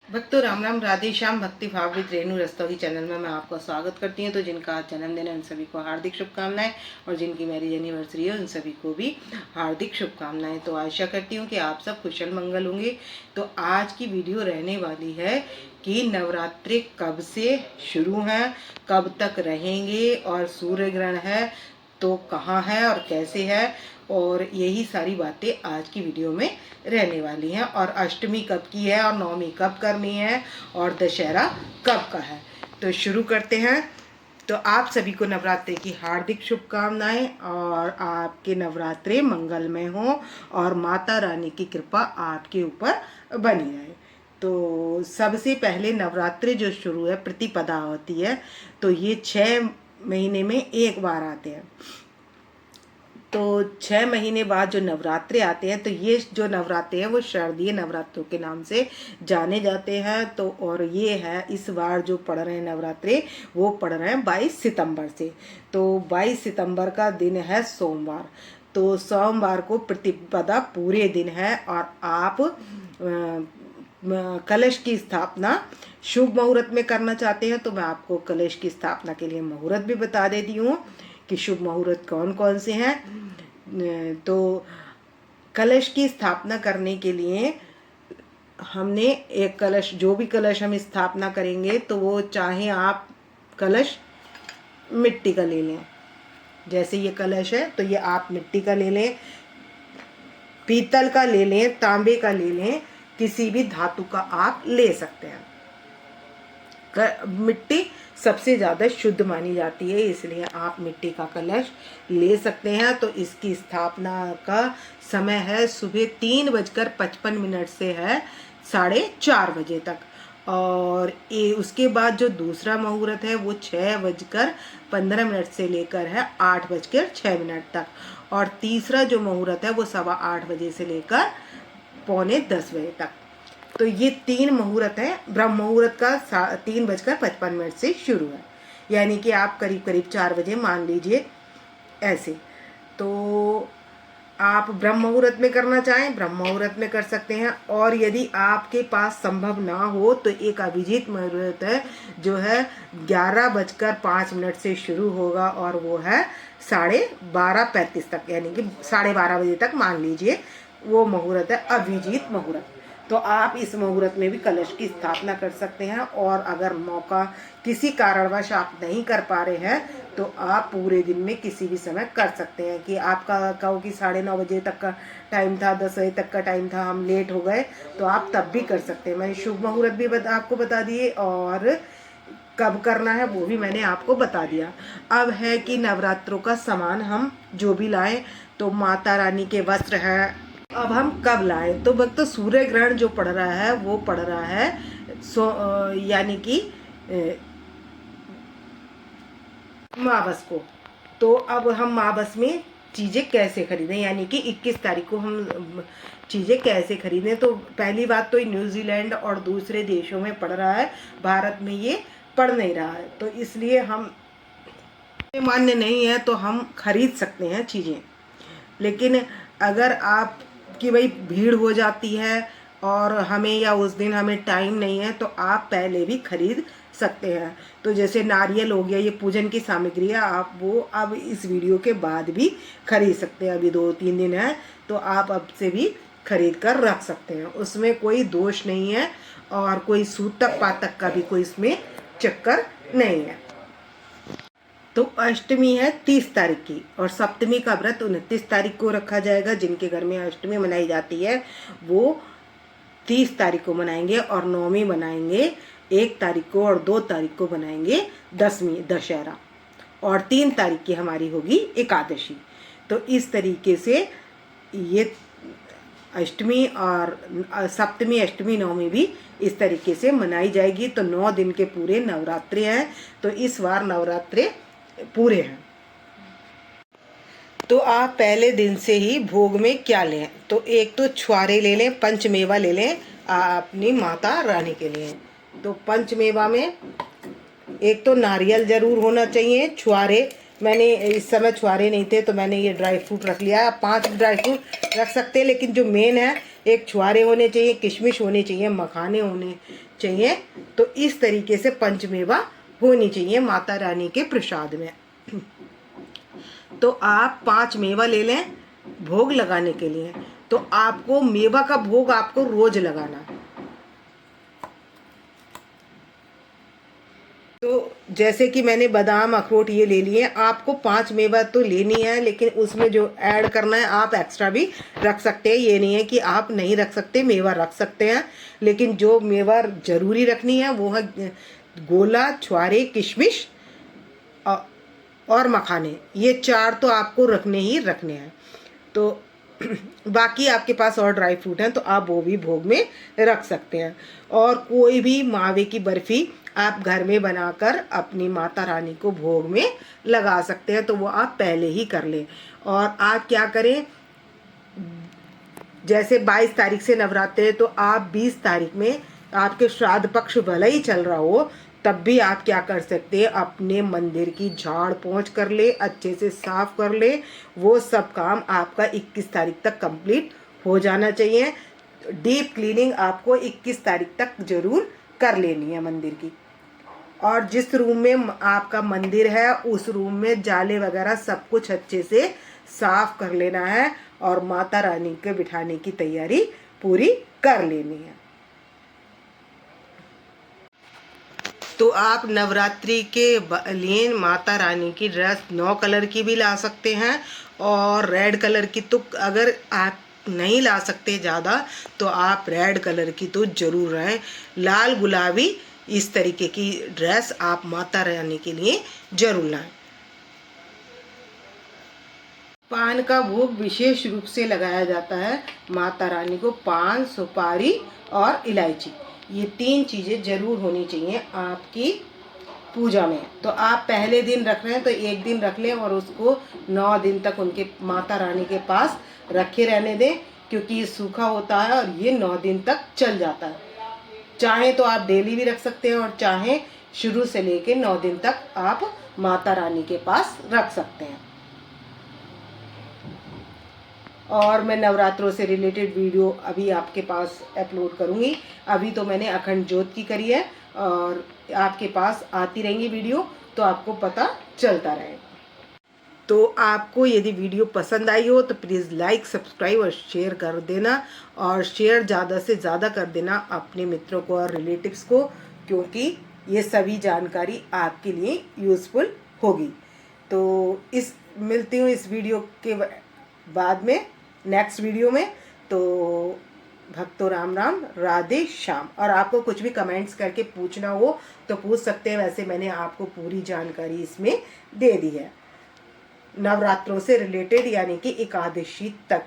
भक्तों राम राम, राधे श्याम। भक्ति भाव विद रेणु रस्तोगी चैनल में मैं आपका स्वागत करती हूँ। तो जिनका आज जन्मदिन है उन सभी को हार्दिक शुभकामनाएं, और जिनकी मैरिज एनिवर्सरी है उन सभी को भी हार्दिक शुभकामनाएं। तो आशा करती हूँ कि आप सब कुशल मंगल होंगे। तो आज की वीडियो रहने वाली है कि नवरात्रि कब से शुरू हैं, कब तक रहेंगे, और सूर्य ग्रहण है तो कहाँ है और कैसे है, और यही सारी बातें आज की वीडियो में रहने वाली हैं। और अष्टमी कब की है और नवमी कब करनी है और दशहरा कब का है। तो शुरू करते हैं। तो आप सभी को नवरात्रि की हार्दिक शुभकामनाएं, और आपके नवरात्रि मंगलमय हों और माता रानी की कृपा आपके ऊपर बनी रहे। तो सबसे पहले नवरात्रि जो शुरू है प्रतिपदा होती है, तो ये 6 महीने में एक बार आते हैं। तो 6 महीने बाद जो नवरात्रे आते हैं, तो ये जो नवरात्रे हैं वो शारदीय नवरात्रों के नाम से जाने जाते हैं। तो और ये है इस बार जो पढ़ रहे हैं नवरात्रे, वो पढ़ रहे हैं 22 सितंबर से। तो 22 सितंबर का दिन है सोमवार। तो सोमवार को प्रतिपदा पूरे दिन है, और आप कलश की स्थापना शुभ मुहूर्त में करना चाहते हैं तो मैं आपको कलश की स्थापना के लिए मुहूर्त भी बता देती हूँ कि शुभ मुहूर्त कौन कौन से हैं। तो कलश की स्थापना करने के लिए हमने एक कलश, जो भी कलश हम स्थापना करेंगे तो वो चाहे आप कलश मिट्टी का ले लें, जैसे ये कलश है तो ये आप मिट्टी का ले लें, पीतल का ले लें, तांबे का ले लें, किसी भी धातु का आप ले सकते हैं। मिट्टी सबसे ज़्यादा शुद्ध मानी जाती है, इसलिए आप मिट्टी का कलश ले सकते हैं। तो इसकी स्थापना का समय है सुबह 3:55 से है 4:30 बजे तक। और उसके बाद जो दूसरा मुहूर्त है वो 6:15 से लेकर है 8:06 तक। और तीसरा जो मुहूर्त है वो 8:15 बजे से लेकर 9:45 बजे तक। तो ये 3 मुहूर्त हैं। ब्रह्म मुहूर्त का 3:55 से शुरू है, यानी कि आप करीब करीब 4 बजे मान लीजिए ऐसे। तो आप ब्रह्म मुहूर्त में करना चाहें ब्रह्म मुहूर्त में कर सकते हैं, और यदि आपके पास संभव ना हो तो एक अभिजीत मुहूर्त है जो है 11:05 से शुरू होगा, और वो है 12:35 तक, यानी कि 12:30 बजे तक मान लीजिए। वो मुहूर्त है अभिजीत मुहूर्त। तो आप इस मुहूर्त में भी कलश की स्थापना कर सकते हैं। और अगर मौका किसी कारणवश आप नहीं कर पा रहे हैं तो आप पूरे दिन में किसी भी समय कर सकते हैं। कि आपका कहो कि 9:30 बजे तक का टाइम था, 10 बजे तक का टाइम था, हम लेट हो गए, तो आप तब भी कर सकते हैं। मैंने शुभ मुहूर्त भी आपको बता दिए, और कब करना है वो भी मैंने आपको बता दिया। अब है कि नवरात्रों का सामान हम जो भी लाएं, तो माता रानी के वस्त्र हैं, अब हम कब लाएं। तो वक्त सूर्य ग्रहण जो पड़ रहा है वो पड़ रहा है यानी कि मावस को। तो अब हम मावस में चीज़ें कैसे खरीदें, यानी कि 21 तारीख को हम चीज़ें कैसे खरीदें। तो पहली बात तो न्यूजीलैंड और दूसरे देशों में पड़ रहा है, भारत में ये पड़ नहीं रहा है, तो इसलिए हम मान्य नहीं है तो हम खरीद सकते हैं चीज़ें। लेकिन अगर आप कि भाई भीड़ हो जाती है और हमें या उस दिन हमें टाइम नहीं है, तो आप पहले भी खरीद सकते हैं। तो जैसे नारियल हो गया, ये पूजन की सामग्री है, आप वो अब इस वीडियो के बाद भी खरीद सकते हैं। अभी 2-3 दिन है तो आप अब से भी खरीद कर रख सकते हैं, उसमें कोई दोष नहीं है, और कोई सूतक पातक का भी कोई इसमें चक्कर नहीं है। तो अष्टमी है 30 तारीख की, और सप्तमी का व्रत 29 तारीख को रखा जाएगा। जिनके घर में अष्टमी मनाई जाती है वो 30 तारीख को मनाएंगे, और नवमी मनाएंगे 1 तारीख को, और 2 तारीख को मनाएंगे दशमी दशहरा, और 3 तारीख की हमारी होगी एकादशी। तो इस तरीके से ये अष्टमी और सप्तमी, अष्टमी, नवमी भी इस तरीके से मनाई जाएगी। तो 9 दिन के पूरे नवरात्रे हैं। तो इस बार नवरात्रे पूरे हैं। तो आप पहले दिन से ही भोग में क्या लें, तो एक तो छुआरे ले लें, पंचमेवा ले लें अपनी माता रानी के लिए। तो पंचमेवा में एक तो नारियल जरूर होना चाहिए। छुआरे, मैंने इस समय छुआरे नहीं थे तो मैंने ये ड्राई फ्रूट रख लिया। आप 5 ड्राई फ्रूट रख सकते हैं, लेकिन जो मेन है, एक छुआरे होने चाहिए, किशमिश होने चाहिए, मखाने होने चाहिए। तो इस तरीके से पंचमेवा होनी चाहिए माता रानी के प्रसाद में। तो आप 5 मेवा ले लें भोग लगाने के लिए। तो आपको मेवा का भोग आपको रोज लगाना। तो जैसे कि मैंने बादाम अखरोट ये ले लिए, आपको 5 मेवा तो लेनी है, लेकिन उसमें जो ऐड करना है आप एक्स्ट्रा भी रख सकते हैं। ये नहीं है कि आप नहीं रख सकते, मेवा रख सकते हैं, लेकिन जो मेवा जरूरी रखनी है वो है गोला, छुआरे, किशमिश और मखाने। ये 4 तो आपको रखने ही रखने हैं। तो बाकी आपके पास और ड्राई फ्रूट हैं तो आप वो भी भोग में रख सकते हैं। और कोई भी मावे की बर्फ़ी आप घर में बनाकर अपनी माता रानी को भोग में लगा सकते हैं। तो वो आप पहले ही कर लें। और आप क्या करें, जैसे 22 तारीख से नवरात्रि है, तो आप 20 तारीख में आपके श्राद्ध पक्ष भले ही चल रहा हो, तब भी आप क्या कर सकते हैं, अपने मंदिर की झाड़ पोंछ कर ले, अच्छे से साफ कर ले। वो सब काम आपका 21 तारीख तक कंप्लीट हो जाना चाहिए। डीप क्लीनिंग आपको 21 तारीख तक जरूर कर लेनी है मंदिर की। और जिस रूम में आपका मंदिर है उस रूम में जाले वगैरह सब कुछ अच्छे से साफ कर लेना है और माता रानी के बिठाने की तैयारी पूरी कर लेनी है। तो आप नवरात्रि के लिए माता रानी की ड्रेस 9 कलर की भी ला सकते हैं और रेड कलर की। तो अगर आप नहीं ला सकते ज़्यादा तो आप रेड कलर की तो ज़रूर रहें। लाल गुलाबी इस तरीके की ड्रेस आप माता रानी के लिए जरूर लाएं। पान का भोग विशेष रूप से लगाया जाता है माता रानी को। पान, सुपारी और इलायची, ये 3 चीज़ें जरूर होनी चाहिए आपकी पूजा में। तो आप पहले दिन रख रहे हैं तो एक दिन रख लें और उसको 9 दिन तक उनके माता रानी के पास रखे रहने दें, क्योंकि ये सूखा होता है और ये 9 दिन तक चल जाता है। चाहे तो आप डेली भी रख सकते हैं और चाहे शुरू से लेके 9 दिन तक आप माता रानी के पास रख सकते हैं। और मैं नवरात्रों से रिलेटेड वीडियो अभी आपके पास अपलोड करूँगी। अभी तो मैंने अखंड ज्योत की करी है और आपके पास आती रहेंगी वीडियो, तो आपको पता चलता रहेगा। तो आपको यदि वीडियो पसंद आई हो तो प्लीज़ लाइक, सब्सक्राइब और शेयर कर देना। और शेयर ज़्यादा से ज़्यादा कर देना अपने मित्रों को और रिलेटिव्स को, क्योंकि ये सभी जानकारी आपके लिए यूज़फुल होगी। तो मिलती हूँ इस वीडियो के बाद में, नेक्स्ट वीडियो में। तो भक्तों राम राम, राधे श्याम। और आपको कुछ भी कमेंट्स करके पूछना हो तो पूछ सकते हैं। वैसे मैंने आपको पूरी जानकारी इसमें दे दी है नवरात्रों से रिलेटेड, यानी कि एकादशी तक।